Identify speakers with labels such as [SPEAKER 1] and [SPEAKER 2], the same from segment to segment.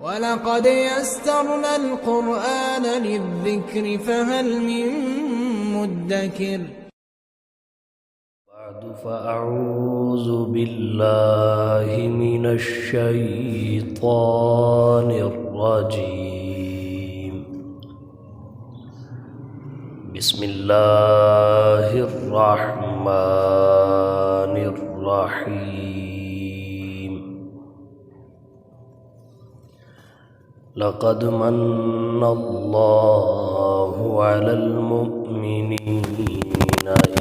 [SPEAKER 1] وَلَقَدْ يَسَّرْنَا الْقُرْآنَ لِلذِّكْرِ فَهَلْ مِن مُّدَّكِرٍ
[SPEAKER 2] بعد فأعوذ بالله من الشيطان الرجيم بسم الله الرحمن الرحيم لقد من الله على المؤمنين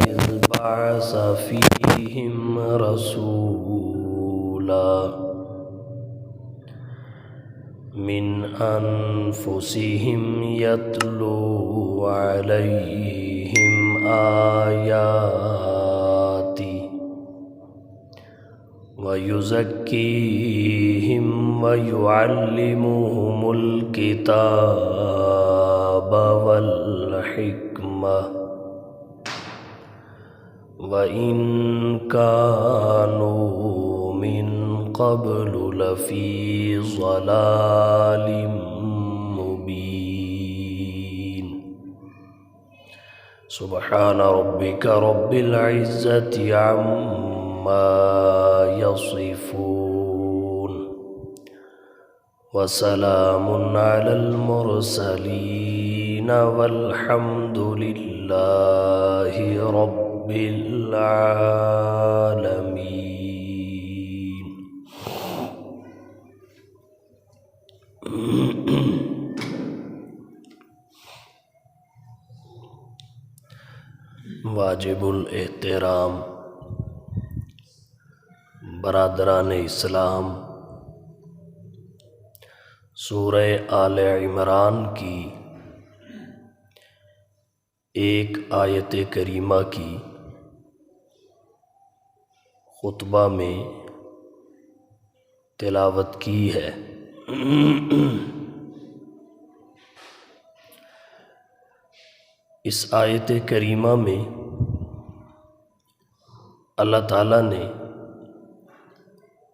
[SPEAKER 2] إذ بعث فيهم رسولا من أنفسهم يتلو عليهم آياته ويزكيهم ويعلمهم الكتاب والحكمة وَإِن كَانُوا مِن قَبْلُ لَفِي ضَلَالٍ مُّبِينٍ سبحان ربك رب العزة عما يصفون وسلام على المرسلين والحمد لله رب بالعالمین۔ واجب الاحترام برادران اسلام، سورہ آل عمران کی ایک آیت کریمہ کی خطبہ میں تلاوت کی ہے۔ اس آیت کریمہ میں اللہ تعالیٰ نے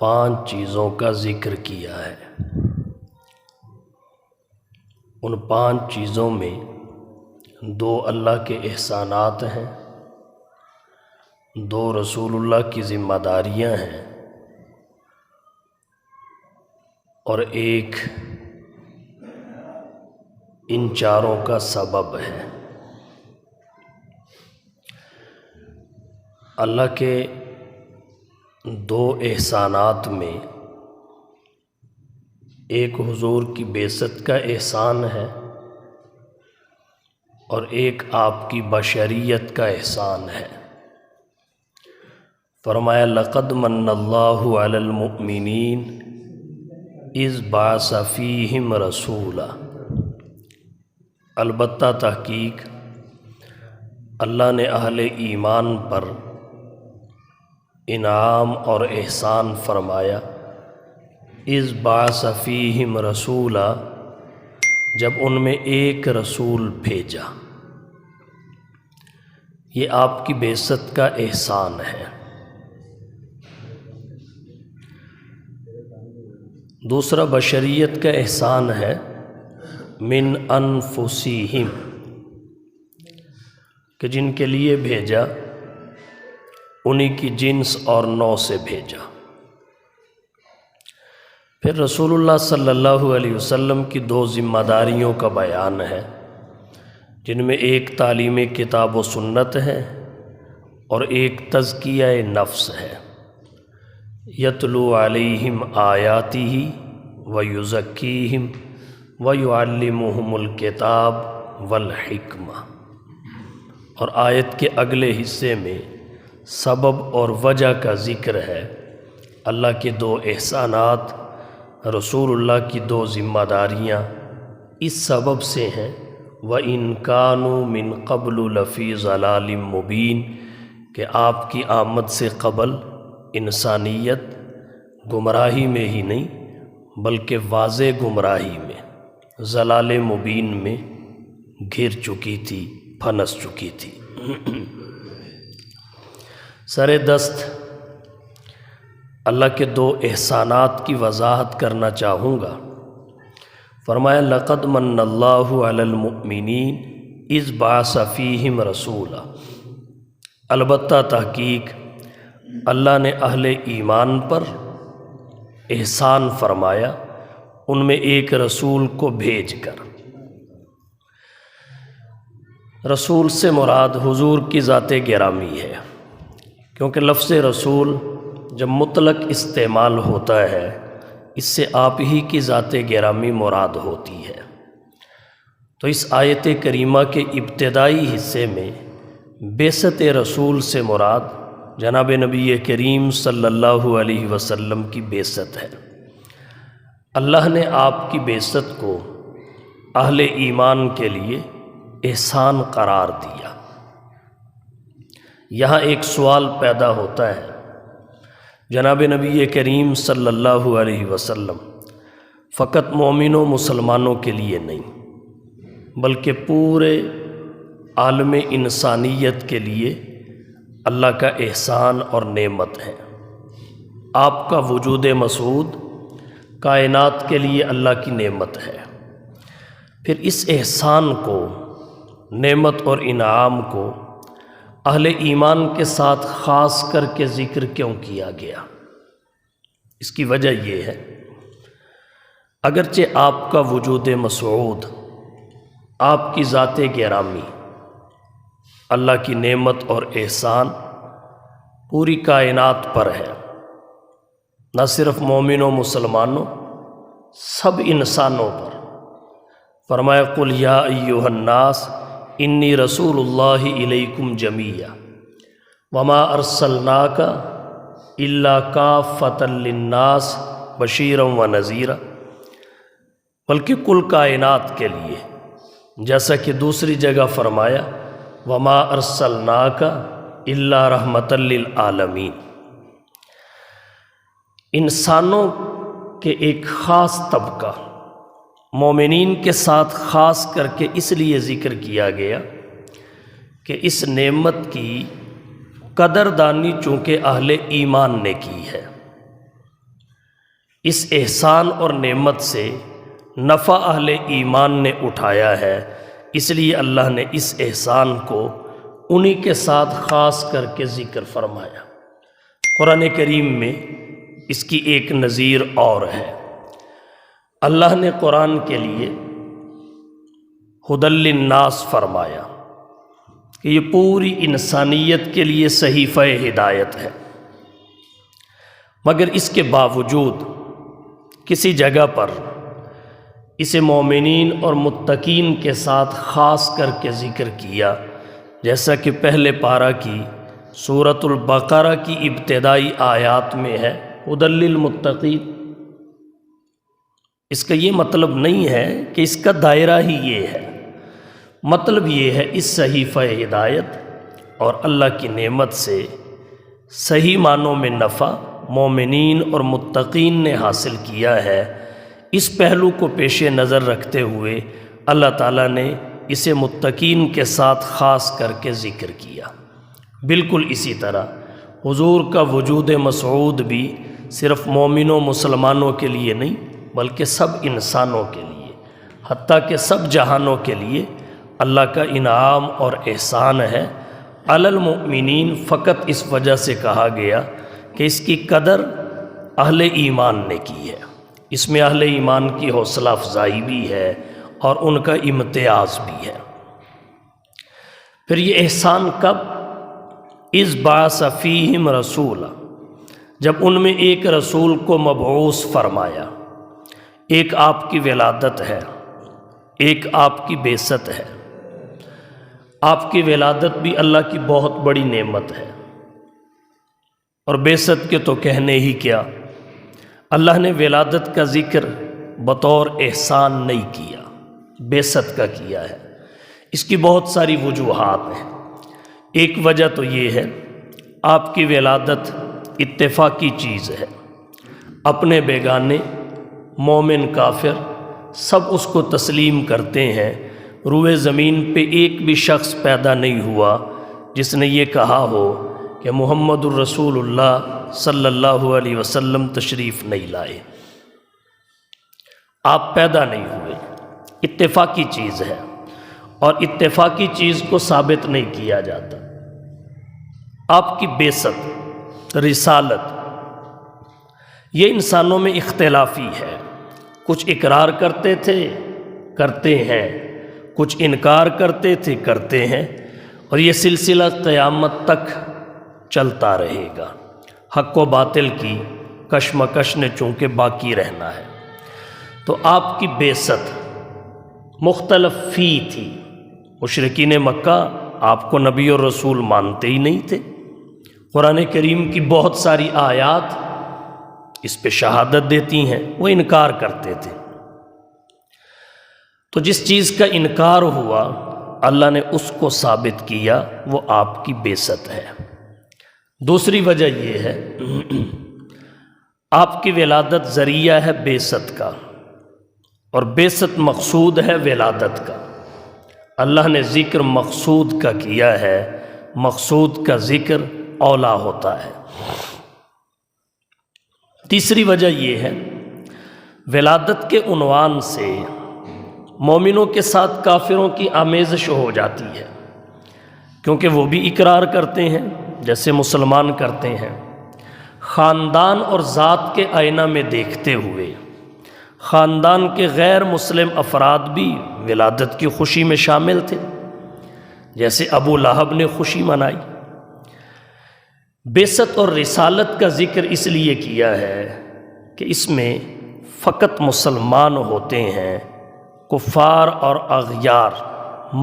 [SPEAKER 2] 5 چیزوں کا ذکر کیا ہے۔ ان 5 چیزوں میں 2 اللہ کے احسانات ہیں، 2 رسول اللہ کی ذمہ داریاں ہیں، اور 1 ان چاروں کا سبب ہے۔ اللہ کے 2 احسانات میں ایک حضور کی بعثت کا احسان ہے اور ایک آپ کی بشریت کا احسان ہے۔ فرمایا لقد من اللہ علی المؤمنین اذ بعث فیہم رسولا، البتہ تحقیق اللہ نے اہل ایمان پر انعام اور احسان فرمایا، اذ بعث فیہم رسولا، جب ان میں ایک رسول بھیجا۔ یہ آپ کی بعثت کا احسان ہے۔ دوسرا بشریت کا احسان ہے من انفسہم، کہ جن کے لیے بھیجا انہی کی جنس اور نوع سے بھیجا۔ پھر رسول اللہ صلی اللہ علیہ وسلم کی 2 ذمہ داریوں کا بیان ہے، جن میں ایک تعلیم کتاب و سنت ہے اور ایک تزکیہ نفس ہے۔ یتلو علیہم آیاتہ ویزکیہم ویعلمہم الکتاب والحکمہ، اور آیت کے اگلے حصے میں سبب اور وجہ کا ذکر ہے۔ اللہ کے 2 احسانات، رسول اللہ کی 2 ذمہ داریاں اس سبب سے ہیں، وَإِن كَانُوا مِن قَبْلُ لَفِي ضَلَالٍ مُّبِينٍ، کہ آپ کی آمد سے قبل انسانیت گمراہی میں ہی نہیں بلکہ واضح گمراہی میں، ضلال مبین میں گھر چکی تھی، پھنس چکی تھی۔ سر دست اللہ کے 2 احسانات کی وضاحت کرنا چاہوں گا۔ فرمایا لقد من اللہ علی المؤمنین اذ بعث فیہم رسولا، البتہ تحقیق اللہ نے اہل ایمان پر احسان فرمایا ان میں ایک رسول کو بھیج کر۔ رسول سے مراد حضور کی ذات گرامی ہے، کیونکہ لفظ رسول جب مطلق استعمال ہوتا ہے اس سے آپ ہی کی ذات گرامی مراد ہوتی ہے۔ تو اس آیت کریمہ کے ابتدائی حصے میں بعثت رسول سے مراد جناب نبی کریم صلی اللہ علیہ وسلم کی بعثت ہے۔ اللہ نے آپ کی بعثت کو اہل ایمان کے لیے احسان قرار دیا۔ یہاں ایک سوال پیدا ہوتا ہے، جناب نبی کریم صلی اللہ علیہ وسلم فقط مومنوں مسلمانوں کے لیے نہیں بلکہ پورے عالم انسانیت کے لیے اللہ کا احسان اور نعمت ہے۔ آپ کا وجود مسعود کائنات کے لیے اللہ کی نعمت ہے۔ پھر اس احسان کو، نعمت اور انعام کو اہل ایمان کے ساتھ خاص کر کے ذکر کیوں کیا گیا؟ اس کی وجہ یہ ہے، اگرچہ آپ کا وجود مسعود، آپ کی ذات گرامی، اللہ کی نعمت اور احسان پوری کائنات پر ہے، نہ صرف مومنوں مسلمانوں، سب انسانوں پر۔ فرمایا قل یا ایھا الناس انی رسول اللہ الیکم جمیعا وما ارسلناک الا کافۃ للناس بشیرا ونذیرا، بلکہ کل کائنات کے لیے، جیسا کہ دوسری جگہ فرمایا وما ارسلناک الا رحمۃ للعالمین۔ انسانوں کے ایک خاص طبقہ مومنین کے ساتھ خاص کر کے اس لیے ذکر کیا گیا کہ اس نعمت کی قدردانی چونکہ اہل ایمان نے کی ہے، اس احسان اور نعمت سے نفع اہل ایمان نے اٹھایا ہے، اس لیے اللہ نے اس احسان کو انہی کے ساتھ خاص کر کے ذکر فرمایا۔ قرآن کریم میں اس کی ایک نظیر اور ہے۔ اللہ نے قرآن کے لیے ھدی للناس فرمایا کہ یہ پوری انسانیت کے لیے صحیفہ ہدایت ہے، مگر اس کے باوجود کسی جگہ پر اسے مومنین اور متقین کے ساتھ خاص کر کے ذکر کیا، جیسا کہ پہلے پارہ کی سورۃ البقرہ کی ابتدائی آیات میں ہے ھدی للمتقین۔ اس کا یہ مطلب نہیں ہے کہ اس کا دائرہ ہی یہ ہے، مطلب یہ ہے اس صحیفہ ہدایت اور اللہ کی نعمت سے صحیح معنوں میں نفع مومنین اور متقین نے حاصل کیا ہے۔ اس پہلو کو پیش نظر رکھتے ہوئے اللہ تعالیٰ نے اسے متقین کے ساتھ خاص کر کے ذکر کیا۔ بالکل اسی طرح حضور کا وجود مسعود بھی صرف مومنوں مسلمانوں کے لیے نہیں بلکہ سب انسانوں کے لیے، حتیٰ کہ سب جہانوں کے لیے اللہ کا انعام اور احسان ہے۔ علی المؤمنین فقط اس وجہ سے کہا گیا کہ اس کی قدر اہل ایمان نے کی ہے، اس میں اہل ایمان کی حوصلہ افزائی بھی ہے اور ان کا امتیاز بھی ہے۔ پھر یہ احسان کب؟ اذ بعث فیہم رسولا، جب ان میں ایک رسول کو مبعوث فرمایا۔ ایک آپ کی ولادت ہے، ایک آپ کی بعثت ہے۔ آپ کی ولادت بھی اللہ کی بہت بڑی نعمت ہے، اور بعثت کے تو کہنے ہی کیا، اللہ نے ولادت کا ذکر بطور احسان نہیں کیا، بعثت کا کیا ہے۔ اس کی بہت ساری وجوہات ہیں۔ ایک وجہ تو یہ ہے آپ کی ولادت اتفاقی چیز ہے، اپنے بیگانے مومن کافر سب اس کو تسلیم کرتے ہیں۔ روئے زمین پہ ایک بھی شخص پیدا نہیں ہوا جس نے یہ کہا ہو کہ محمد الرسول اللہ صلی اللہ علیہ وسلم تشریف نہیں لائے۔ آپ پیدا نہیں ہوئے، اتفاقی چیز ہے، اور اتفاقی چیز کو ثابت نہیں کیا جاتا۔ آپ کی بعثت، رسالت، یہ انسانوں میں اختلافی ہے، کچھ اقرار کرتے تھے، کرتے ہیں، کچھ انکار کرتے تھے، کرتے ہیں، اور یہ سلسلہ قیامت تک چلتا رہے گا۔ حق و باطل کی کشمکش نے چونکہ باقی رہنا ہے۔ تو آپ کی بعثت مختلف فی تھی۔ مشرکین مکہ آپ کو نبی اور رسول مانتے ہی نہیں تھے۔ قرآن کریم کی بہت ساری آیات اس پہ شہادت دیتی ہیں، وہ انکار کرتے تھے۔ تو جس چیز کا انکار ہوا اللہ نے اس کو ثابت کیا، وہ آپ کی بعثت ہے۔ دوسری وجہ یہ ہے، آپ کی ولادت ذریعہ ہے بعثت کا، اور بعثت مقصود ہے ولادت کا۔ اللہ نے ذکر مقصود کا کیا ہے، مقصود کا ذکر اولا ہوتا ہے۔ تیسری وجہ یہ ہے، ولادت کے عنوان سے مومنوں کے ساتھ کافروں کی آمیزش ہو جاتی ہے، کیونکہ وہ بھی اقرار کرتے ہیں جیسے مسلمان کرتے ہیں۔ خاندان اور ذات کے آئینہ میں دیکھتے ہوئے خاندان کے غیر مسلم افراد بھی ولادت کی خوشی میں شامل تھے، جیسے ابو لہب نے خوشی منائی۔ بعثت اور رسالت کا ذکر اس لیے کیا ہے کہ اس میں فقط مسلمان ہوتے ہیں، کفار اور اغیار،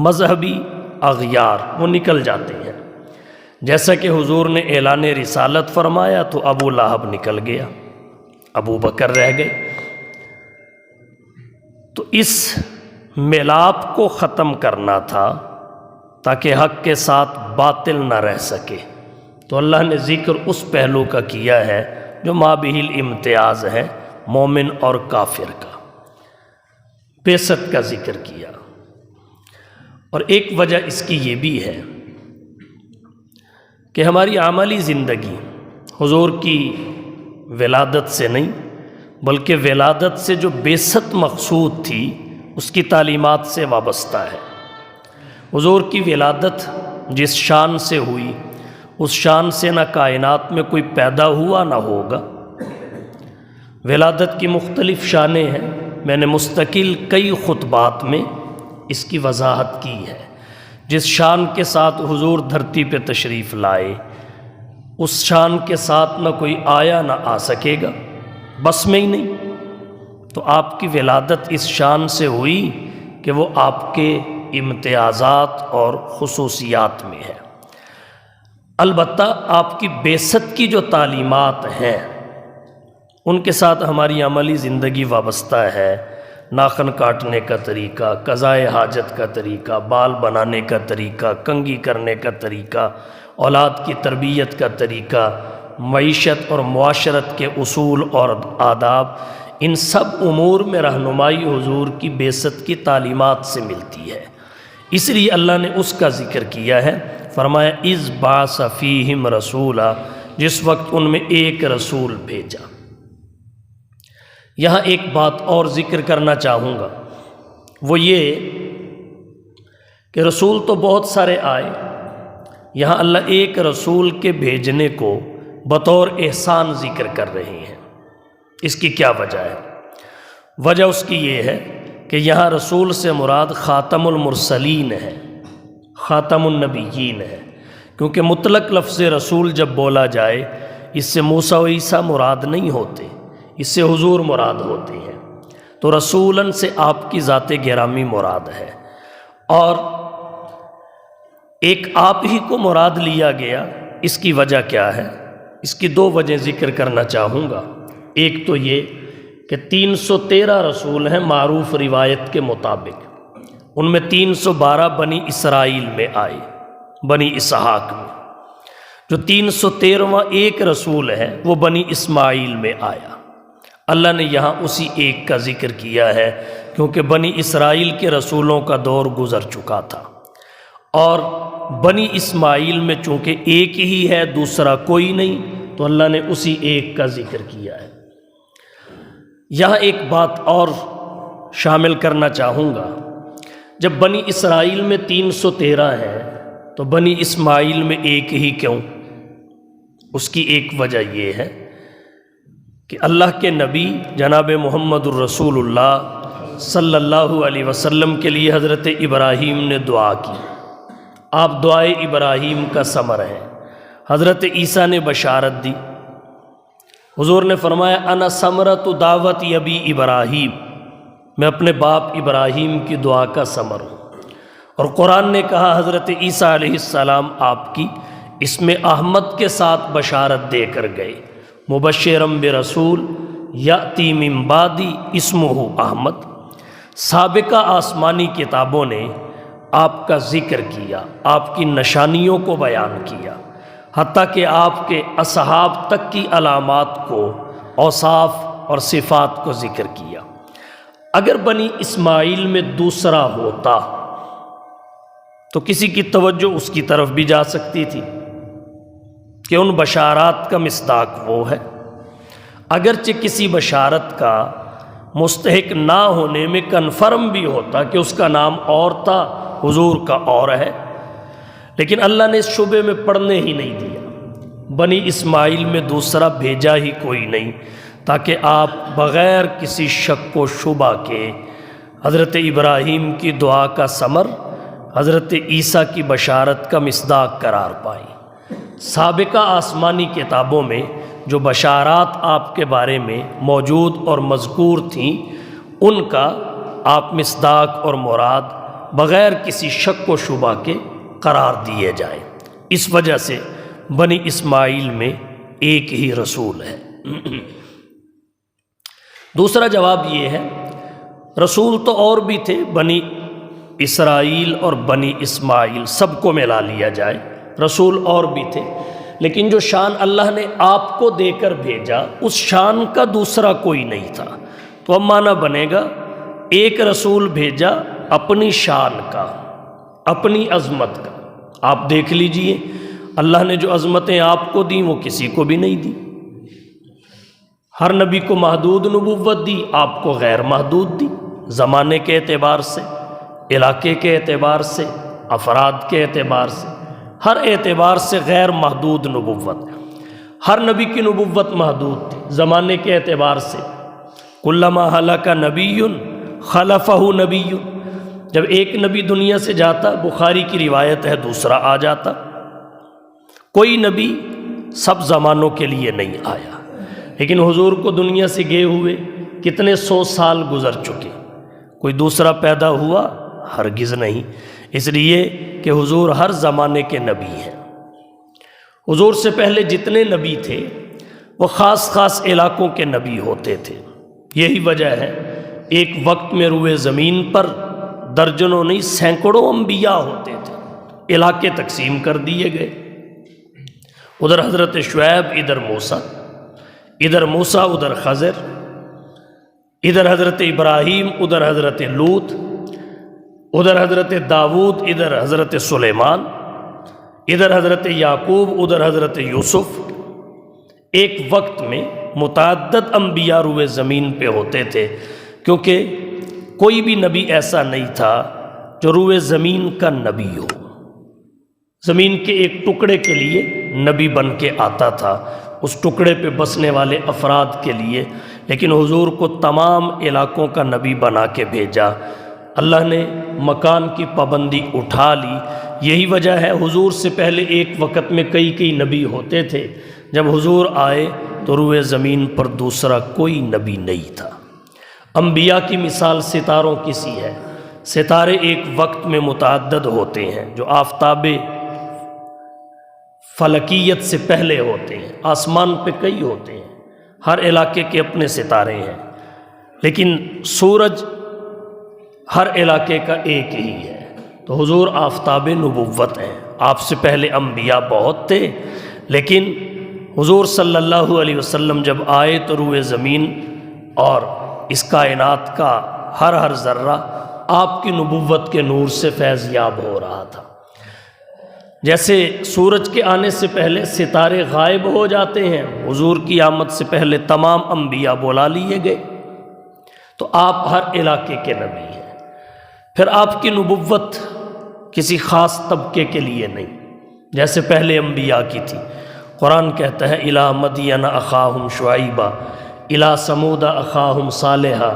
[SPEAKER 2] مذہبی اغیار وہ نکل جاتے ہیں۔ جیسا کہ حضور نے اعلان رسالت فرمایا تو ابو لہب نکل گیا، ابو بکر رہ گئے۔ تو اس میلاپ کو ختم کرنا تھا تاکہ حق کے ساتھ باطل نہ رہ سکے، تو اللہ نے ذکر اس پہلو کا کیا ہے جو مابہ الامتیاز ہے، مومن اور کافر کا۔ بعثت کا ذکر کیا، اور ایک وجہ اس کی یہ بھی ہے کہ ہماری عملی زندگی حضور کی ولادت سے نہیں بلکہ ولادت سے جو بعثت مقصود تھی اس کی تعلیمات سے وابستہ ہے۔ حضور کی ولادت جس شان سے ہوئی اس شان سے نہ کائنات میں کوئی پیدا ہوا نہ ہوگا۔ ولادت کی مختلف شانیں ہیں، میں نے مستقل کئی خطبات میں اس کی وضاحت کی ہے۔ جس شان کے ساتھ حضور دھرتی پہ تشریف لائے اس شان کے ساتھ نہ کوئی آیا نہ آ سکے گا، بس میں ہی نہیں۔ تو آپ کی ولادت اس شان سے ہوئی کہ وہ آپ کے امتیازات اور خصوصیات میں ہے۔ البتہ آپ کی بعثت کی جو تعلیمات ہیں ان کے ساتھ ہماری عملی زندگی وابستہ ہے۔ ناخن کاٹنے کا طریقہ، قضائے حاجت کا طریقہ، بال بنانے کا طریقہ، کنگھی کرنے کا طریقہ، اولاد کی تربیت کا طریقہ، معیشت اور معاشرت کے اصول اور آداب، ان سب امور میں رہنمائی حضور کی بعثت کی تعلیمات سے ملتی ہے۔ اس لیے اللہ نے اس کا ذکر کیا ہے، فرمایا اذ بعث فیہم رسولا، جس وقت ان میں ایک رسول بھیجا۔ یہاں ایک بات اور ذکر کرنا چاہوں گا، وہ یہ کہ رسول تو بہت سارے آئے، یہاں اللہ ایک رسول کے بھیجنے کو بطور احسان ذکر کر رہے ہیں۔ اس کی کیا وجہ ہے؟ وجہ اس کی یہ ہے کہ یہاں رسول سے مراد خاتم المرسلین ہے، خاتم النبیین ہے، کیونکہ مطلق لفظ رسول جب بولا جائے اس سے موسیٰ و عیسیٰ مراد نہیں ہوتے، اس سے حضور مراد ہوتے ہیں۔ تو رسولاً سے آپ کی ذات گرامی مراد ہے، اور ایک آپ ہی کو مراد لیا گیا۔ اس کی وجہ کیا ہے؟ اس کی دو وجہ ذکر کرنا چاہوں گا۔ ایک تو یہ کہ 313 رسول ہیں معروف روایت کے مطابق، ان میں 312 بنی اسرائیل میں آئے، بنی اسحاق میں۔ جو 313واں ایک رسول ہے وہ بنی اسماعیل میں آیا۔ اللہ نے یہاں اسی ایک کا ذکر کیا ہے کیونکہ بنی اسرائیل کے رسولوں کا دور گزر چکا تھا، اور بنی اسماعیل میں چونکہ ایک ہی ہے، دوسرا کوئی نہیں، تو اللہ نے اسی ایک کا ذکر کیا ہے۔ یہاں ایک بات اور شامل کرنا چاہوں گا۔ جب بنی اسرائیل میں 313 ہیں تو بنی اسماعیل میں ایک ہی کیوں؟ اس کی ایک وجہ یہ ہے کہ اللہ کے نبی جناب محمد الرسول اللہ صلی اللہ علیہ وسلم کے لیے حضرت ابراہیم نے دعا کی۔ آپ دعائے ابراہیم کا ثمر ہیں۔ حضرت عیسیٰ نے بشارت دی۔ حضور نے فرمایا انا ثمرۃ دعوت ابی ابراہیم، میں اپنے باپ ابراہیم کی دعا کا ثمر ہوں۔ اور قرآن نے کہا حضرت عیسیٰ علیہ السلام آپ کی اس میں احمد کے ساتھ بشارت دے کر گئے، مبشرم برسول یأتی من بعدی اسمہ احمد۔ سابقہ آسمانی کتابوں نے آپ کا ذکر کیا، آپ کی نشانیوں کو بیان کیا، حتیٰ کہ آپ کے اصحاب تک کی علامات کو، اوصاف اور صفات کو ذکر کیا۔ اگر بنی اسماعیل میں دوسرا ہوتا تو کسی کی توجہ اس کی طرف بھی جا سکتی تھی کہ ان بشارات کا مصداق وہ ہے، اگرچہ کسی بشارت کا مستحق نہ ہونے میں کنفرم بھی ہوتا کہ اس کا نام اور تھا، حضور کا اور ہے، لیکن اللہ نے اس شبے میں پڑنے ہی نہیں دیا۔ بنی اسماعیل میں دوسرا بھیجا ہی کوئی نہیں تاکہ آپ بغیر کسی شک و شبہ کے حضرت ابراہیم کی دعا کا ثمر حضرت عیسیٰ کی بشارت کا مصداق قرار پائیں۔ سابقہ آسمانی کتابوں میں جو بشارات آپ کے بارے میں موجود اور مذکور تھیں، ان کا آپ مصداق اور مراد بغیر کسی شک و شبہ کے قرار دیے جائیں۔ اس وجہ سے بنی اسماعیل میں ایک ہی رسول ہے۔ دوسرا جواب یہ ہے، رسول تو اور بھی تھے، بنی اسرائیل اور بنی اسماعیل سب کو ملا لیا جائے، رسول اور بھی تھے، لیکن جو شان اللہ نے آپ کو دے کر بھیجا اس شان کا دوسرا کوئی نہیں تھا۔ تو اب معنی بنے گا ایک رسول بھیجا اپنی شان کا، اپنی عظمت کا۔ آپ دیکھ لیجئے اللہ نے جو عظمتیں آپ کو دیں وہ کسی کو بھی نہیں دی۔ ہر نبی کو محدود نبوت دی، آپ کو غیر محدود دی، زمانے کے اعتبار سے، علاقے کے اعتبار سے، افراد کے اعتبار سے، ہر اعتبار سے غیر محدود نبوت۔ ہر نبی کی نبوت محدود تھی زمانے کے اعتبار سے۔ کلما ہلک نبی خلفہ نبی، جب ایک نبی دنیا سے جاتا، بخاری کی روایت ہے، دوسرا آ جاتا۔ کوئی نبی سب زمانوں کے لیے نہیں آیا، لیکن حضور کو دنیا سے گئے ہوئے کتنے 100 سال گزر چکے، کوئی دوسرا پیدا ہوا؟ ہرگز نہیں، اس لیے کہ حضور ہر زمانے کے نبی ہیں۔ حضور سے پہلے جتنے نبی تھے وہ خاص خاص علاقوں کے نبی ہوتے تھے۔ یہی وجہ ہے ایک وقت میں روئے زمین پر درجنوں نہیں سینکڑوں انبیاء ہوتے تھے، علاقے تقسیم کر دیے گئے۔ ادھر حضرت شعیب، ادھر موسیٰ، ادھر موسیٰ ادھر خضر، ادھر حضرت ابراہیم ادھر حضرت لوط، ادھر حضرت داود ادھر حضرت سلیمان، ادھر حضرت یعقوب ادھر حضرت یوسف۔ ایک وقت میں متعدد انبیاء روئے زمین پہ ہوتے تھے، کیونکہ کوئی بھی نبی ایسا نہیں تھا جو روئے زمین کا نبی ہو۔ زمین کے ایک ٹکڑے کے لیے نبی بن کے آتا تھا، اس ٹکڑے پہ بسنے والے افراد کے لیے، لیکن حضور کو تمام علاقوں کا نبی بنا کے بھیجا۔ اللہ نے مکان کی پابندی اٹھا لی۔ یہی وجہ ہے حضور سے پہلے ایک وقت میں کئی نبی ہوتے تھے، جب حضور آئے تو روئے زمین پر دوسرا کوئی نبی نہیں تھا۔ انبیاء کی مثال ستاروں کی سی ہے۔ ستارے ایک وقت میں متعدد ہوتے ہیں، جو آفتاب فلکیت سے پہلے ہوتے ہیں، آسمان پہ کئی ہوتے ہیں، ہر علاقے کے اپنے ستارے ہیں، لیکن سورج ہر علاقے کا ایک ہی ہے۔ تو حضور آفتاب نبوت ہیں، آپ سے پہلے انبیاء بہت تھے، لیکن حضور صلی اللہ علیہ وسلم جب آئے تو روئے زمین اور اس کائنات کا ہر ذرہ آپ کی نبوت کے نور سے فیض یاب ہو رہا تھا۔ جیسے سورج کے آنے سے پہلے ستارے غائب ہو جاتے ہیں، حضور کی آمد سے پہلے تمام انبیاء بلا لیے گئے۔ تو آپ ہر علاقے کے نبی ہیں۔ پھر آپ کی نبوت کسی خاص طبقے کے لیے نہیں، جیسے پہلے انبیاء کی تھی۔ قرآن کہتا ہے الی مدین اخاہم شعیبا الی ثمود اخاہم صالحا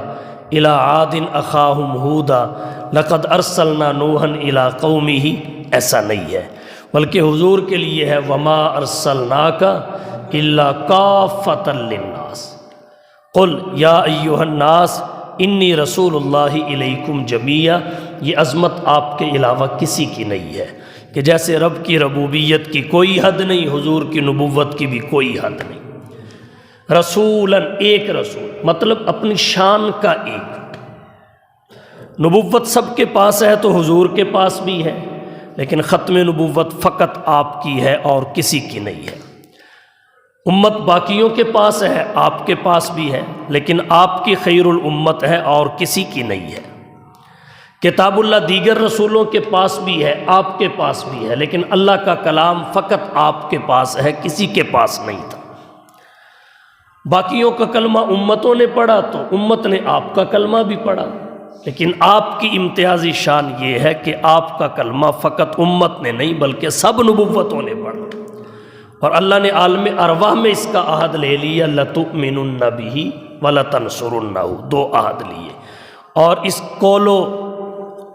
[SPEAKER 2] الی عاد اخاہم ہودا لقد ارسلنا نوحا الی قومہ، ایسا نہیں ہے، بلکہ حضور کے لیے ہے وما ارسلناک الا کافۃ للناس قل یا ایھا الناس انی رسول اللہ الیکم جمیعا۔ یہ عظمت آپ کے علاوہ کسی کی نہیں ہے کہ جیسے رب کی ربوبیت کی کوئی حد نہیں، حضور کی نبوت کی بھی کوئی حد نہیں۔ رسولاً، ایک رسول، مطلب اپنی شان کا ایک۔ نبوت سب کے پاس ہے تو حضور کے پاس بھی ہے، لیکن ختم نبوت فقط آپ کی ہے اور کسی کی نہیں ہے۔ امت باقیوں کے پاس ہے، آپ کے پاس بھی ہے، لیکن آپ کی خیر الامت ہے اور کسی کی نہیں ہے۔ کتاب اللہ دیگر رسولوں کے پاس بھی ہے، آپ کے پاس بھی ہے، لیکن اللہ کا کلام فقط آپ کے پاس ہے، کسی کے پاس نہیں تھا۔ باقیوں کا کلمہ امتوں نے پڑھا تو امت نے آپ کا کلمہ بھی پڑھا، لیکن آپ کی امتیازی شان یہ ہے کہ آپ کا کلمہ فقط امت نے نہیں بلکہ سب نبوتوں نے پڑھا۔ اور اللہ نے عالم ارواح میں اس کا عہد لے لیا لَتُؤْمِنُنَّ بِهِ وَلَتَنْصُرُنَّهُ، دو عہد لیے، اور اس قول و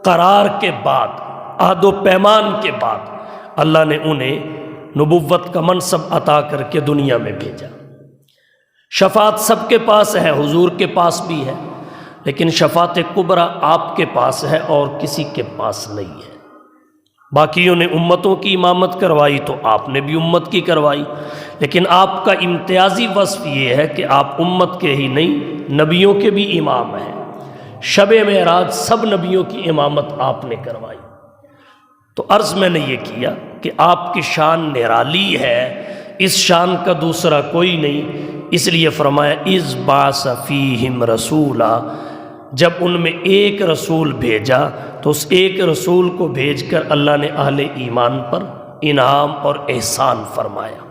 [SPEAKER 2] قرار کے بعد، عہد و پیمان کے بعد اللہ نے انہیں نبوت کا منصب عطا کر کے دنیا میں بھیجا۔ شفاعت سب کے پاس ہے، حضور کے پاس بھی ہے، لیکن شفاعت کبریٰ آپ کے پاس ہے اور کسی کے پاس نہیں ہے۔ باقیوں نے امتوں کی امامت کروائی تو آپ نے بھی امت کی کروائی، لیکن آپ کا امتیازی وصف یہ ہے کہ آپ امت کے ہی نہیں نبیوں کے بھی امام ہیں۔ شب معراج سب نبیوں کی امامت آپ نے کروائی۔ تو عرض میں نے یہ کیا کہ آپ کی شان نرالی ہے، اس شان کا دوسرا کوئی نہیں، اس لیے فرمایا اذ بعث فیہم رسولا، جب ان میں ایک رسول بھیجا تو اس ایک رسول کو بھیج کر اللہ نے اہل ایمان پر انعام اور احسان فرمایا۔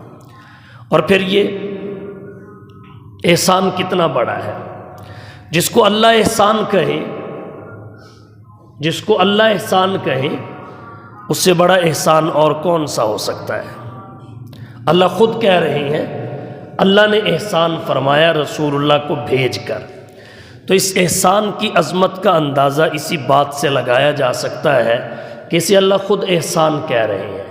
[SPEAKER 2] اور پھر یہ احسان کتنا بڑا ہے، جس کو اللہ احسان کہے، جس کو اللہ احسان کہے اس سے بڑا احسان اور کون سا ہو سکتا ہے۔ اللہ خود کہہ رہے ہیں اللہ نے احسان فرمایا رسول اللہ کو بھیج کر، تو اس احسان کی عظمت کا اندازہ اسی بات سے لگایا جا سکتا ہے کہ اسے اللہ خود احسان کہہ رہے ہیں،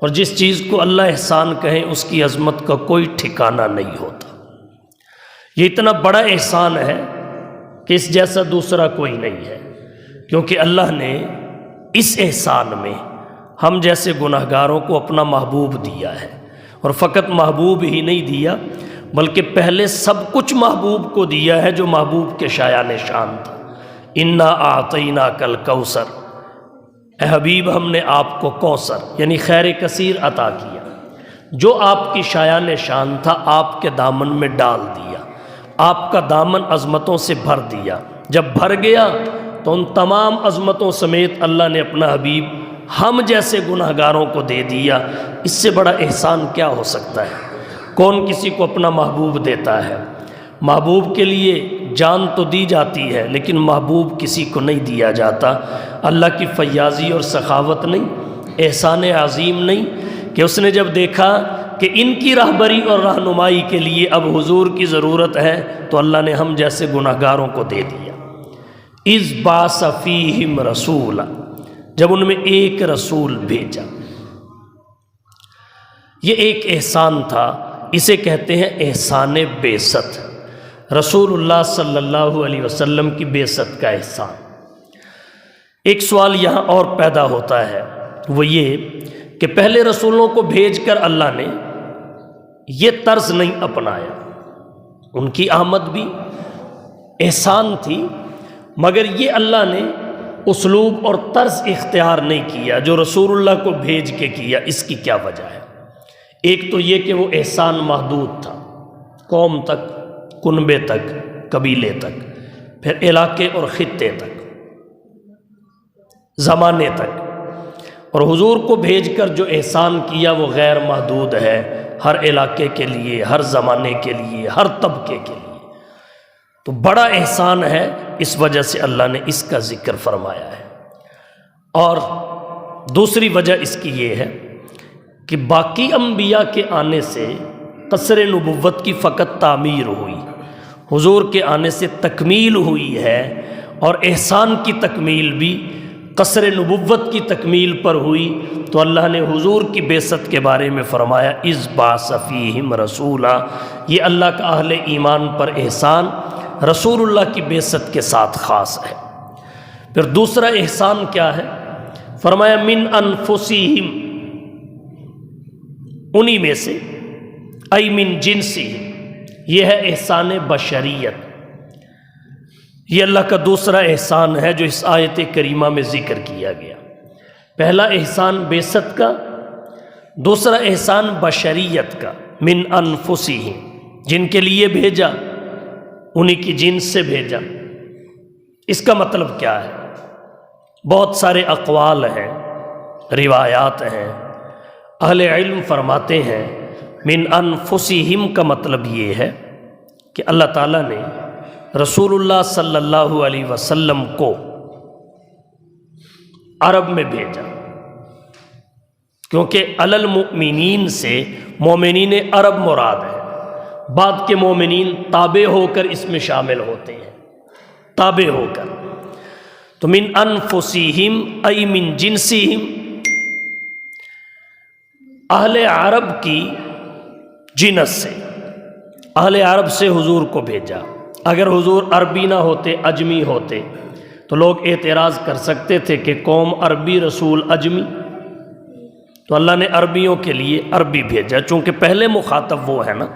[SPEAKER 2] اور جس چیز کو اللہ احسان کہیں اس کی عظمت کا کوئی ٹھکانہ نہیں ہوتا۔ یہ اتنا بڑا احسان ہے کہ اس جیسا دوسرا کوئی نہیں ہے، کیونکہ اللہ نے اس احسان میں ہم جیسے گناہگاروں کو اپنا محبوب دیا ہے، اور فقط محبوب ہی نہیں دیا بلکہ پہلے سب کچھ محبوب کو دیا ہے جو محبوب کے شایان شان تھا۔ انا اعطیناک الکوثر، اے حبیب ہم نے آپ کو کوثر یعنی خیر کثیر عطا کیا، جو آپ کی شایان شان تھا آپ کے دامن میں ڈال دیا، آپ کا دامن عظمتوں سے بھر دیا۔ جب بھر گیا تو ان تمام عظمتوں سمیت اللہ نے اپنا حبیب ہم جیسے گناہگاروں کو دے دیا۔ اس سے بڑا احسان کیا ہو سکتا ہے؟ کون کسی کو اپنا محبوب دیتا ہے؟ محبوب کے لیے جان تو دی جاتی ہے لیکن محبوب کسی کو نہیں دیا جاتا۔ اللہ کی فیاضی اور سخاوت نہیں، احسان عظیم نہیں کہ اس نے جب دیکھا کہ ان کی راہبری اور رہنمائی کے لیے اب حضور کی ضرورت ہے تو اللہ نے ہم جیسے گناہگاروں کو دے دیا۔ اذ بعث فیہم رسولا، جب ان میں ایک رسول بھیجا۔ یہ ایک احسان تھا، اسے کہتے ہیں احسان بعثت، رسول اللہ صلی اللہ علیہ وسلم کی بعثت کا احسان۔ ایک سوال یہاں اور پیدا ہوتا ہے، وہ یہ کہ پہلے رسولوں کو بھیج کر اللہ نے یہ طرز نہیں اپنایا، ان کی آمد بھی احسان تھی، مگر یہ اللہ نے اسلوب اور طرز اختیار نہیں کیا جو رسول اللہ کو بھیج کے کیا۔ اس کی کیا وجہ ہے؟ ایک تو یہ کہ وہ احسان محدود تھا، قوم تک، کنبے تک، قبیلے تک، پھر علاقے اور خطے تک، زمانے تک، اور حضور کو بھیج کر جو احسان کیا وہ غیر محدود ہے، ہر علاقے کے لیے، ہر زمانے کے لیے، ہر طبقے کے لیے۔ تو بڑا احسان ہے، اس وجہ سے اللہ نے اس کا ذکر فرمایا ہے۔ اور دوسری وجہ اس کی یہ ہے کہ باقی انبیاء کے آنے سے قصر نبوت کی فقط تعمیر ہوئی، حضور کے آنے سے تکمیل ہوئی ہے، اور احسان کی تکمیل بھی قصر نبوت کی تکمیل پر ہوئی۔ تو اللہ نے حضور کی بعثت کے بارے میں فرمایا اذ بعث فیہم رسولا، یہ اللہ کا اہل ایمان پر احسان رسول اللہ کی بعثت کے ساتھ خاص ہے۔ پھر دوسرا احسان کیا ہے؟ فرمایا من انفسہم، انہی میں سے، ای من جنسہم، یہ ہے احسان بشریت۔ یہ اللہ کا دوسرا احسان ہے جو اس آیت کریمہ میں ذکر کیا گیا۔ پہلا احسان بعثت کا، دوسرا احسان بشریت کا، من انفسہم، جن کے لیے بھیجا انہی کی جنس سے بھیجا۔ اس کا مطلب کیا ہے؟ بہت سارے اقوال ہیں، روایات ہیں۔ اہل علم فرماتے ہیں من انفسہم کا مطلب یہ ہے کہ اللہ تعالیٰ نے رسول اللہ صلی اللہ علیہ وسلم کو عرب میں بھیجا، کیونکہ علی المؤمنین سے مومنین عرب مراد ہے۔ بعد کے مومنین تابع ہو کر اس میں شامل ہوتے ہیں، تابع ہو کر۔ تو من انفسہم ای من جنسہم، اہل عرب کی جنس سے، اہل عرب سے حضور کو بھیجا۔ اگر حضور عربی نہ ہوتے، اجمی ہوتے، تو لوگ اعتراض کر سکتے تھے کہ قوم عربی رسول اجمی، تو اللہ نے عربیوں کے لیے عربی بھیجا، چونکہ پہلے مخاطب وہ ہے نا،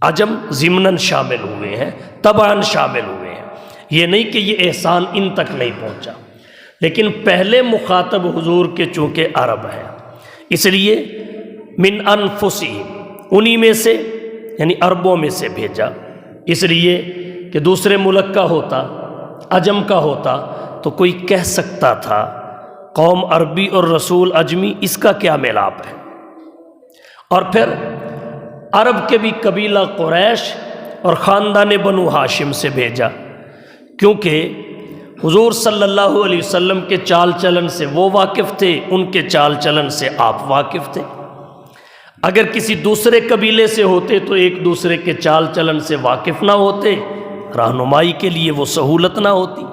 [SPEAKER 2] عجم ضمناً شامل ہوئے ہیں، تبعاً شامل ہوئے ہیں۔ یہ نہیں کہ یہ احسان ان تک نہیں پہنچا، لیکن پہلے مخاطب حضور کے چونکہ عرب ہے، اس لیے من انفسہم، انہی میں سے، یعنی عربوں میں سے بھیجا۔ اس لیے کہ دوسرے ملک کا ہوتا، عجم کا ہوتا، تو کوئی کہہ سکتا تھا قوم عربی اور رسول اجمی، اس کا کیا میلاپ ہے؟ اور پھر عرب کے بھی قبیلہ قریش اور خاندان بنو ہاشم سے بھیجا، کیونکہ حضور صلی اللہ علیہ وسلم کے چال چلن سے وہ واقف تھے، ان کے چال چلن سے آپ واقف تھے۔ اگر کسی دوسرے قبیلے سے ہوتے تو ایک دوسرے کے چال چلن سے واقف نہ ہوتے، رہنمائی کے لیے وہ سہولت نہ ہوتی،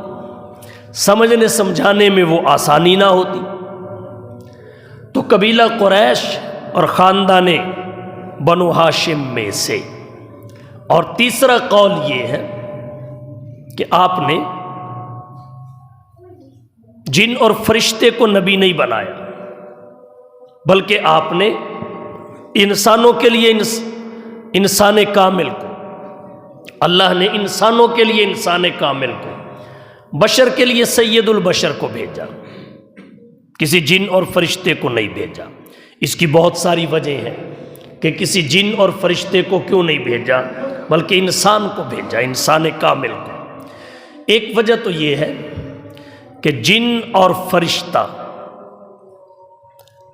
[SPEAKER 2] سمجھنے سمجھانے میں وہ آسانی نہ ہوتی۔ تو قبیلہ قریش اور خاندان بنو ہاشم میں سے۔ اور تیسرا قول یہ ہے کہ آپ نے جن اور فرشتے کو نبی نہیں بنایا، بلکہ آپ نے انسانوں کے لیے انسان کامل کو، اللہ نے انسانوں کے لیے انسان کامل کو، بشر کے لیے سید البشر کو بھیجا، کسی جن اور فرشتے کو نہیں بھیجا۔ اس کی بہت ساری وجہ ہیں کہ کسی جن اور فرشتے کو کیوں نہیں بھیجا، بلکہ انسان کو بھیجا، انسان کامل کو۔ ایک وجہ تو یہ ہے کہ جن اور فرشتہ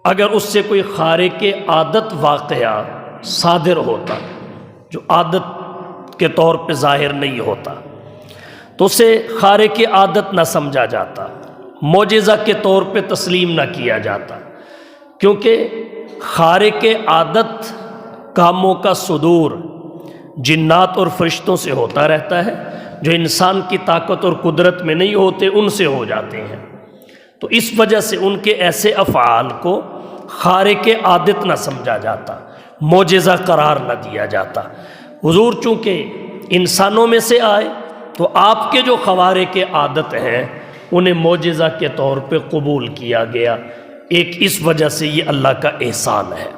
[SPEAKER 2] اگر اس سے کوئی خارق عادت واقعہ صادر ہوتا، جو عادت کے طور پہ ظاہر نہیں ہوتا، تو اسے خارق عادت نہ سمجھا جاتا، معجزہ کے طور پہ تسلیم نہ کیا جاتا، کیونکہ خارق عادت کاموں کا صدور جنات اور فرشتوں سے ہوتا رہتا ہے، جو انسان کی طاقت اور قدرت میں نہیں ہوتے ان سے ہو جاتے ہیں۔ تو اس وجہ سے ان کے ایسے افعال کو خارق عادت نہ سمجھا جاتا، معجزہ قرار نہ دیا جاتا۔ حضور چونکہ انسانوں میں سے آئے تو آپ کے جو خوارق عادت ہیں انہیں معجزہ کے طور پہ قبول کیا گیا۔ ایک اس وجہ سے یہ اللہ کا احسان ہے،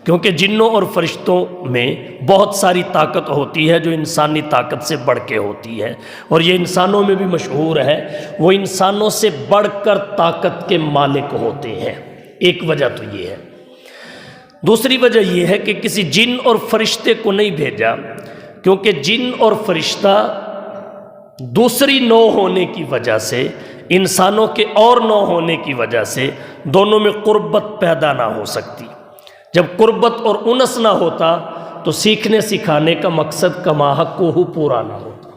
[SPEAKER 2] کیونکہ جنوں اور فرشتوں میں بہت ساری طاقت ہوتی ہے جو انسانی طاقت سے بڑھ کے ہوتی ہے، اور یہ انسانوں میں بھی مشہور ہے، وہ انسانوں سے بڑھ کر طاقت کے مالک ہوتے ہیں۔ ایک وجہ تو یہ ہے۔ دوسری وجہ یہ ہے کہ کسی جن اور فرشتے کو نہیں بھیجا، کیونکہ جن اور فرشتہ دوسری نوع ہونے کی وجہ سے، انسانوں کے اور نوع ہونے کی وجہ سے دونوں میں قربت پیدا نہ ہو سکتی۔ جب قربت اور انس نہ ہوتا تو سیکھنے سکھانے کا مقصد کما حق کو پورا نہ ہوتا۔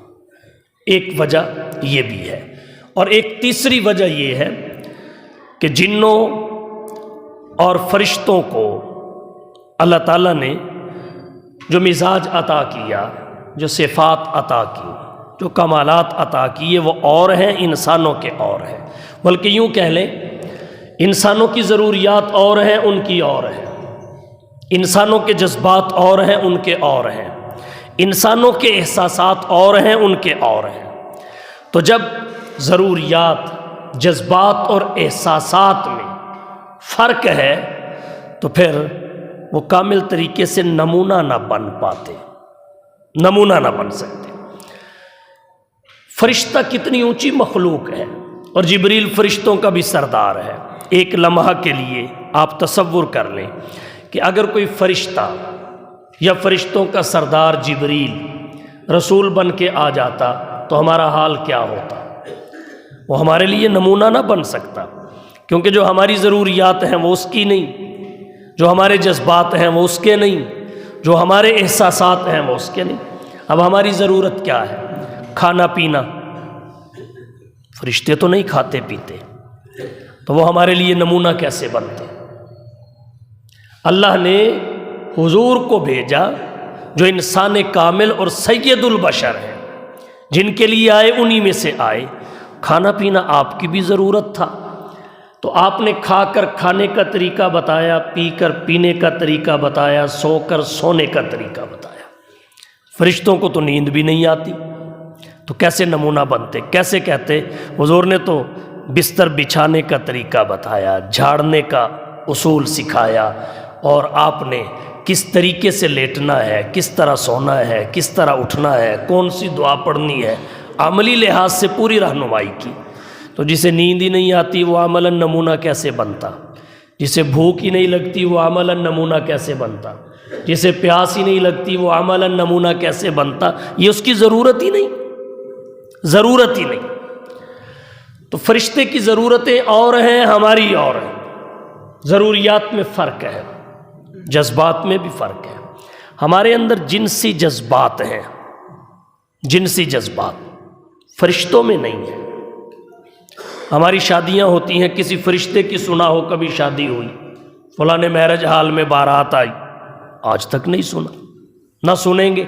[SPEAKER 2] ایک وجہ یہ بھی ہے، اور ایک تیسری وجہ یہ ہے کہ جنوں اور فرشتوں کو اللہ تعالیٰ نے جو مزاج عطا کیا، جو صفات عطا کی، جو کمالات عطا کیے، وہ اور ہیں، انسانوں کے اور ہیں۔ بلکہ یوں کہہ لیں، انسانوں کی ضروریات اور ہیں، ان کی اور ہیں، انسانوں کے جذبات اور ہیں، ان کے اور ہیں، انسانوں کے احساسات اور ہیں، ان کے اور ہیں۔ تو جب ضروریات، جذبات اور احساسات میں فرق ہے تو پھر وہ کامل طریقے سے نمونہ نہ بن پاتے، نمونہ نہ بن سکتے۔ فرشتہ کتنی اونچی مخلوق ہے، اور جبریل فرشتوں کا بھی سردار ہے۔ ایک لمحہ کے لیے آپ تصور کر لیں کہ اگر کوئی فرشتہ یا فرشتوں کا سردار جبریل رسول بن کے آ جاتا تو ہمارا حال کیا ہوتا؟ وہ ہمارے لیے نمونہ نہ بن سکتا، کیونکہ جو ہماری ضروریات ہیں وہ اس کی نہیں، جو ہمارے جذبات ہیں وہ اس کے نہیں، جو ہمارے احساسات ہیں وہ اس کے نہیں۔ اب ہماری ضرورت کیا ہے؟ کھانا پینا۔ فرشتے تو نہیں کھاتے پیتے، تو وہ ہمارے لیے نمونہ کیسے بنتے؟ اللہ نے حضور کو بھیجا جو انسان کامل اور سید البشر ہیں، جن کے لیے آئے انہی میں سے آئے۔ کھانا پینا آپ کی بھی ضرورت تھا، تو آپ نے کھا کر کھانے کا طریقہ بتایا، پی کر پینے کا طریقہ بتایا، سو کر سونے کا طریقہ بتایا۔ فرشتوں کو تو نیند بھی نہیں آتی، تو کیسے نمونہ بنتے؟ کیسے کہتے حضور نے تو بستر بچھانے کا طریقہ بتایا، جھاڑنے کا اصول سکھایا، اور آپ نے کس طریقے سے لیٹنا ہے، کس طرح سونا ہے، کس طرح اٹھنا ہے، کون سی دعا پڑھنی ہے، عملی لحاظ سے پوری رہنمائی کی۔ تو جسے نیند ہی نہیں آتی وہ عملاً نمونہ کیسے بنتا؟ جسے بھوک ہی نہیں لگتی وہ عملاً نمونہ کیسے بنتا؟ جسے پیاس ہی نہیں لگتی وہ عملاً نمونہ کیسے بنتا؟ یہ اس کی ضرورت ہی نہیں، ضرورت ہی نہیں۔ تو فرشتے کی ضرورتیں اور ہیں، ہماری اور ہیں۔ ضروریات میں فرق ہے، جذبات میں بھی فرق ہے۔ ہمارے اندر جنسی جذبات ہیں، جنسی جذبات فرشتوں میں نہیں ہیں۔ ہماری شادیاں ہوتی ہیں، کسی فرشتے کی سنا ہو کبھی شادی ہوئی، فلاں میرج ہال میں بارات آئی، آج تک نہیں سنا، نہ سنیں گے۔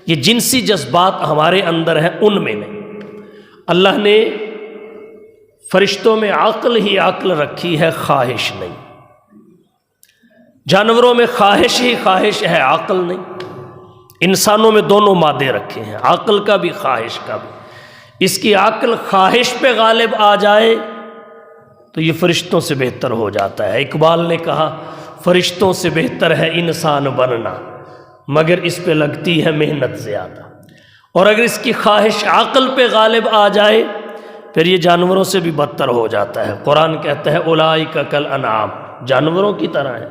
[SPEAKER 2] یہ جنسی جذبات ہمارے اندر ہیں، ان میں نہیں۔ اللہ نے فرشتوں میں عقل ہی عقل رکھی ہے، خواہش نہیں۔ جانوروں میں خواہش ہی خواہش ہے، عقل نہیں۔ انسانوں میں دونوں مادے رکھے ہیں، عقل کا بھی خواہش کا بھی۔ اس کی عقل خواہش پہ غالب آ جائے تو یہ فرشتوں سے بہتر ہو جاتا ہے۔ اقبال نے کہا فرشتوں سے بہتر ہے انسان بننا، مگر اس پہ لگتی ہے محنت زیادہ۔ اور اگر اس کی خواہش عقل پہ غالب آ جائے پھر یہ جانوروں سے بھی بدتر ہو جاتا ہے۔ قرآن کہتا ہے اولئک کالانعام، جانوروں کی طرح ہے،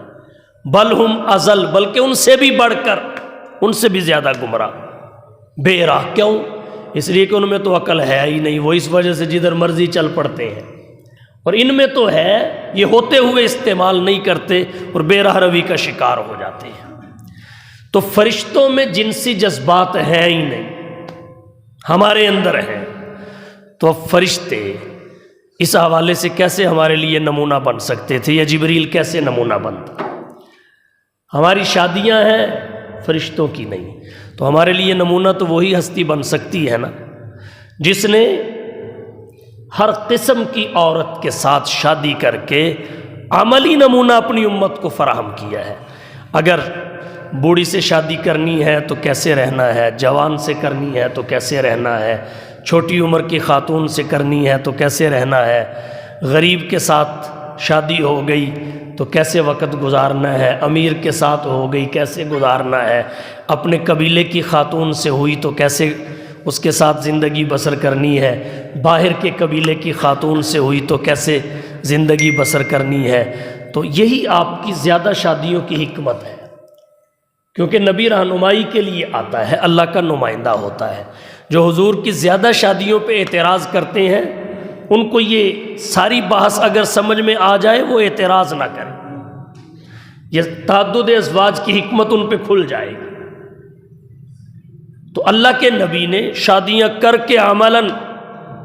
[SPEAKER 2] بل ہم اضل، بلکہ ان سے بھی بڑھ کر، ان سے بھی زیادہ گمراہ، بے راہ۔ کیوں؟ اس لیے کہ ان میں تو عقل ہے ہی نہیں، وہ اس وجہ سے جدھر مرضی چل پڑتے ہیں، اور ان میں تو ہے، یہ ہوتے ہوئے استعمال نہیں کرتے اور بے راہ روی کا شکار ہو جاتے ہیں۔ تو فرشتوں میں جنسی جذبات ہیں ہی نہیں، ہمارے اندر ہیں۔ تو اب فرشتے اس حوالے سے کیسے ہمارے لیے نمونہ بن سکتے تھے، یا جبریل کیسے نمونہ بنتا؟ ہماری شادیاں ہیں، فرشتوں کی نہیں، تو ہمارے لیے نمونہ تو وہی ہستی بن سکتی ہے نا جس نے ہر قسم کی عورت کے ساتھ شادی کر کے عملی نمونہ اپنی امت کو فراہم کیا ہے۔ اگر بوڑھی سے شادی کرنی ہے تو کیسے رہنا ہے، جوان سے کرنی ہے تو کیسے رہنا ہے، چھوٹی عمر کی خاتون سے کرنی ہے تو کیسے رہنا ہے، غریب کے ساتھ شادی ہو گئی تو کیسے وقت گزارنا ہے، امیر کے ساتھ ہو گئی کیسے گزارنا ہے، اپنے قبیلے کی خاتون سے ہوئی تو کیسے اس کے ساتھ زندگی بسر کرنی ہے، باہر کے قبیلے کی خاتون سے ہوئی تو کیسے زندگی بسر کرنی ہے۔ تو یہی آپ کی زیادہ شادیوں کی حکمت ہے، کیونکہ نبی رہنمائی کے لیے آتا ہے، اللہ کا نمائندہ ہوتا ہے۔ جو حضور کی زیادہ شادیوں پہ اعتراض کرتے ہیں ان کو یہ ساری بحث اگر سمجھ میں آ جائے وہ اعتراض نہ کریں، یہ تعدد ازواج کی حکمت ان پہ کھل جائے گی۔ تو اللہ کے نبی نے شادیاں کر کے عملاً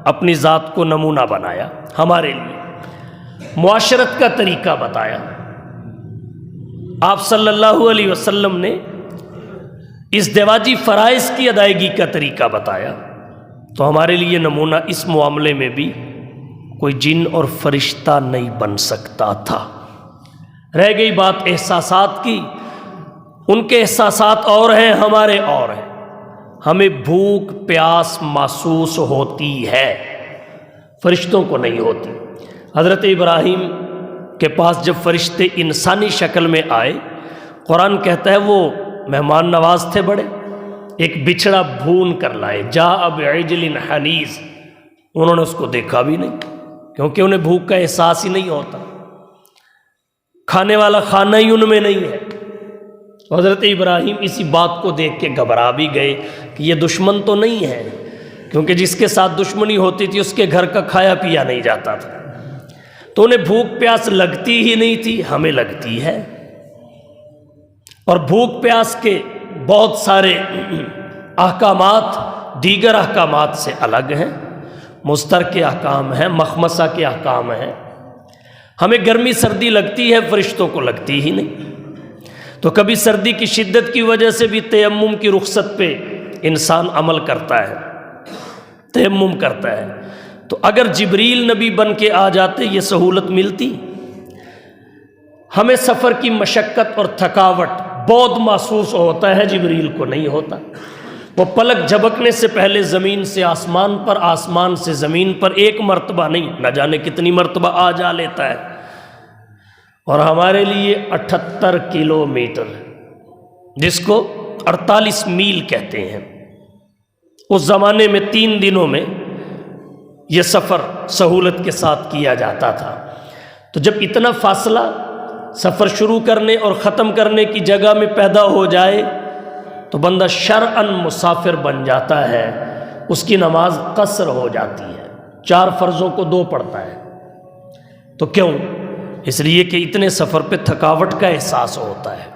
[SPEAKER 2] اپنی ذات کو نمونہ بنایا، ہمارے لیے معاشرت کا طریقہ بتایا۔ آپ صلی اللہ علیہ وسلم نے ازدواجی فرائض کی ادائیگی کا طریقہ بتایا، تو ہمارے لیے نمونہ اس معاملے میں بھی کوئی جن اور فرشتہ نہیں بن سکتا تھا۔ رہ گئی بات احساسات کی، ان کے احساسات اور ہیں، ہمارے اور ہیں۔ ہمیں بھوک پیاس محسوس ہوتی ہے، فرشتوں کو نہیں ہوتی۔ حضرت ابراہیم کے پاس جب فرشتے انسانی شکل میں آئے، قرآن کہتا ہے وہ مہمان نواز تھے بڑے، ایک بچھڑا بھون کر لائے، جاء بعجل حنیذ، انہوں نے اس کو دیکھا بھی نہیں، کیونکہ انہیں بھوک کا احساس ہی نہیں ہوتا، کھانے والا کھانا ہی ان میں نہیں ہے۔ حضرت ابراہیم اسی بات کو دیکھ کے گھبرا بھی گئے کہ یہ دشمن تو نہیں ہے، کیونکہ جس کے ساتھ دشمنی ہوتی تھی اس کے گھر کا کھایا پیا نہیں جاتا تھا، تو انہیں بھوک پیاس لگتی ہی نہیں تھی، ہمیں لگتی ہے۔ اور بھوک پیاس کے بہت سارے احکامات دیگر احکامات سے الگ ہیں، مستر کے احکام ہیں، مخمصہ کے احکام ہیں۔ ہمیں گرمی سردی لگتی ہے، فرشتوں کو لگتی ہی نہیں۔ تو کبھی سردی کی شدت کی وجہ سے بھی تیمم کی رخصت پہ انسان عمل کرتا ہے، تیمم کرتا ہے۔ تو اگر جبریل نبی بن کے آ جاتے یہ سہولت ملتی؟ ہمیں سفر کی مشقت اور تھکاوٹ بہت محسوس ہوتا ہے، جبریل کو نہیں ہوتا۔ وہ پلک جھپکنے سے پہلے زمین سے آسمان پر، آسمان سے زمین پر ایک مرتبہ نہیں، نہ جانے کتنی مرتبہ آ جا لیتا ہے۔ اور ہمارے لیے 78 کلومیٹر، جس کو 48 میل کہتے ہیں، اس زمانے میں 3 دنوں میں یہ سفر سہولت کے ساتھ کیا جاتا تھا۔ تو جب اتنا فاصلہ سفر شروع کرنے اور ختم کرنے کی جگہ میں پیدا ہو جائے تو بندہ شرعاً مسافر بن جاتا ہے، اس کی نماز قصر ہو جاتی ہے، 4 فرضوں کو 2 پڑھتا ہے۔ تو کیوں؟ اس لیے کہ اتنے سفر پہ تھکاوٹ کا احساس ہوتا ہے،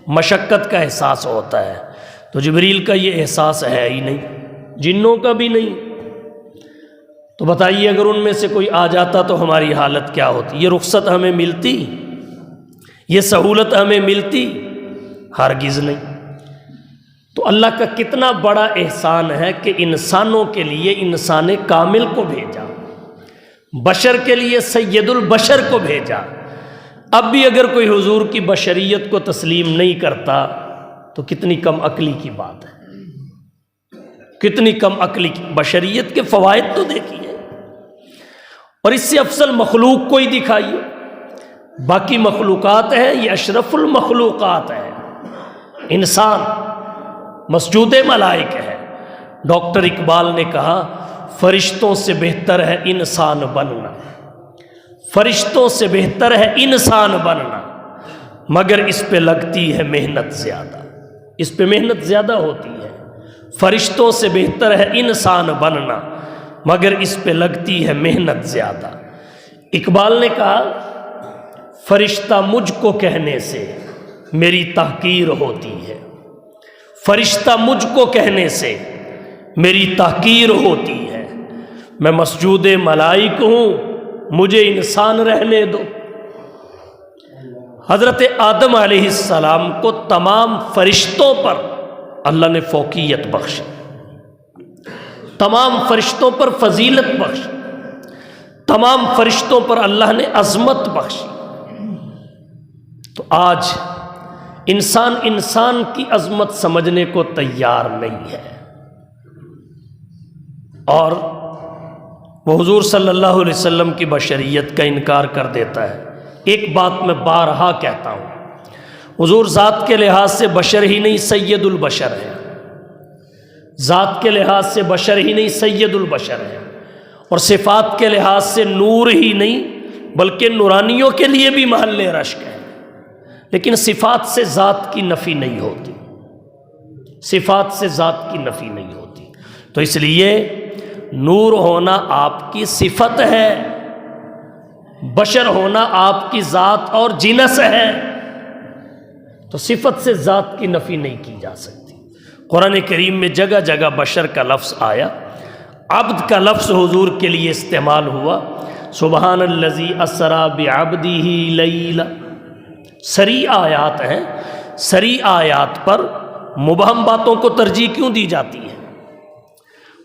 [SPEAKER 2] مشقت کا احساس ہوتا ہے۔ تو جبریل کا یہ احساس ہے ہی نہیں، جنوں کا بھی نہیں۔ تو بتائیے اگر ان میں سے کوئی آ جاتا تو ہماری حالت کیا ہوتی؟ یہ رخصت ہمیں ملتی؟ یہ سہولت ہمیں ملتی؟ ہرگز نہیں۔ تو اللہ کا کتنا بڑا احسان ہے کہ انسانوں کے لیے انسان کامل کو بھیجا، بشر کے لیے سید البشر کو بھیجا۔ اب بھی اگر کوئی حضور کی بشریت کو تسلیم نہیں کرتا تو کتنی کم عقلی کی بات ہے، کتنی کم عقلی کی۔ بشریت کے فوائد تو دیکھیے، اور اس سے افضل مخلوق کوئی دکھائیے۔ باقی مخلوقات ہے، یہ اشرف المخلوقات ہے، انسان مسجود ملائک ہے۔ ڈاکٹر اقبال نے کہا فرشتوں سے بہتر ہے انسان بننا، فرشتوں سے بہتر ہے انسان بننا، مگر اس پہ لگتی ہے محنت زیادہ، اس پہ محنت زیادہ ہوتی ہے۔ فرشتوں سے بہتر ہے انسان بننا، مگر اس پہ لگتی ہے محنت زیادہ۔ اقبال نے کہا فرشتہ مجھ کو کہنے سے میری تحقیر ہوتی ہے، فرشتہ مجھ کو کہنے سے میری تحقیر ہوتی ہے، میں مسجود ملائک ہوں، مجھے انسان رہنے دو۔ حضرت آدم علیہ السلام کو تمام فرشتوں پر اللہ نے فوقیت بخشی، تمام فرشتوں پر فضیلت بخشی، تمام فرشتوں پر اللہ نے عظمت بخشی۔ تو آج انسان کی عظمت سمجھنے کو تیار نہیں ہے، اور وہ حضور صلی اللہ علیہ وسلم کی بشریت کا انکار کر دیتا ہے۔ ایک بات میں بارہا کہتا ہوں، حضور ذات کے لحاظ سے بشر ہی نہیں سید البشر ہے، ذات کے لحاظ سے بشر ہی نہیں سید البشر ہے، اور صفات کے لحاظ سے نور ہی نہیں بلکہ نورانیوں کے لیے بھی محل رشک ہے۔ لیکن صفات سے ذات کی نفی نہیں ہوتی، صفات سے ذات کی نفی نہیں ہوتی۔ تو اس لیے نور ہونا آپ کی صفت ہے، بشر ہونا آپ کی ذات اور جنس ہے۔ تو صفت سے ذات کی نفی نہیں کی جا سکتی۔ قرآن کریم میں جگہ جگہ بشر کا لفظ آیا، عبد کا لفظ حضور کے لیے استعمال ہوا، سبحان الذی اسریٰ بعبدہ لیلا۔ سری آیات ہیں، سری آیات پر مبہم باتوں کو ترجیح کیوں دی جاتی ہے؟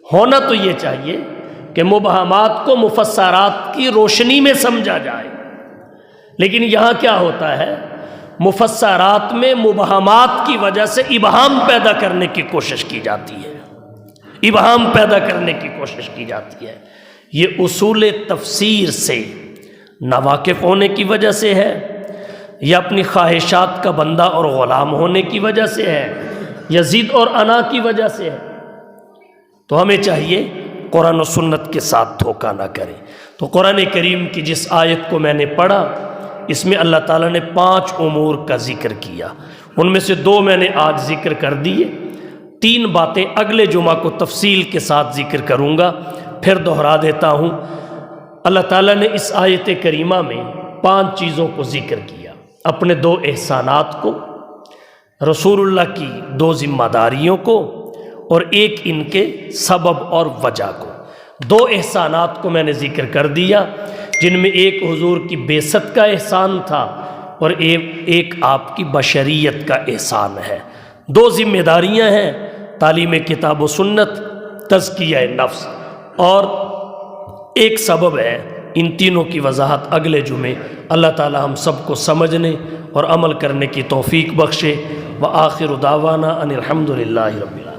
[SPEAKER 2] ہونا تو یہ چاہیے کہ مبہمات کو مفسرات کی روشنی میں سمجھا جائے، لیکن یہاں کیا ہوتا ہے، مفسرات میں مبہمات کی وجہ سے ابہام پیدا کرنے کی کوشش کی جاتی ہے، ابہام پیدا کرنے کی کوشش کی جاتی ہے۔ یہ اصول تفسیر سے ناواقف ہونے کی وجہ سے ہے، یا اپنی خواہشات کا بندہ اور غلام ہونے کی وجہ سے ہے، یا ضد اور انا کی وجہ سے ہے؟ تو ہمیں چاہیے قرآن و سنت کے ساتھ دھوکہ نہ کریں۔ تو قرآن کریم کی جس آیت کو میں نے پڑھا، اس میں اللہ تعالیٰ نے 5 امور کا ذکر کیا، ان میں سے 2 میں نے آج ذکر کر دیے، 3 باتیں اگلے جمعہ کو تفصیل کے ساتھ ذکر کروں گا۔ پھر دہرا دیتا ہوں، اللہ تعالیٰ نے اس آیت کریمہ میں 5 چیزوں کو ذکر کیا، اپنے 2 احسانات کو، رسول اللہ کی 2 ذمہ داریوں کو، اور ایک ان کے سبب اور وجہ کو۔ 2 احسانات کو میں نے ذکر کر دیا، جن میں ایک حضور کی بعثت کا احسان تھا اور ایک آپ کی بشریت کا احسان ہے۔ 2 ذمہ داریاں ہیں، تعلیم کتاب و سنت، تزکیہ نفس، اور ایک سبب ہے۔ ان تینوں کی وضاحت اگلے جمعے اللہ تعالی ہم سب کو سمجھنے اور عمل کرنے کی توفیق بخشے۔ وآخر دعوانا ان الحمد للہ رب العالمین۔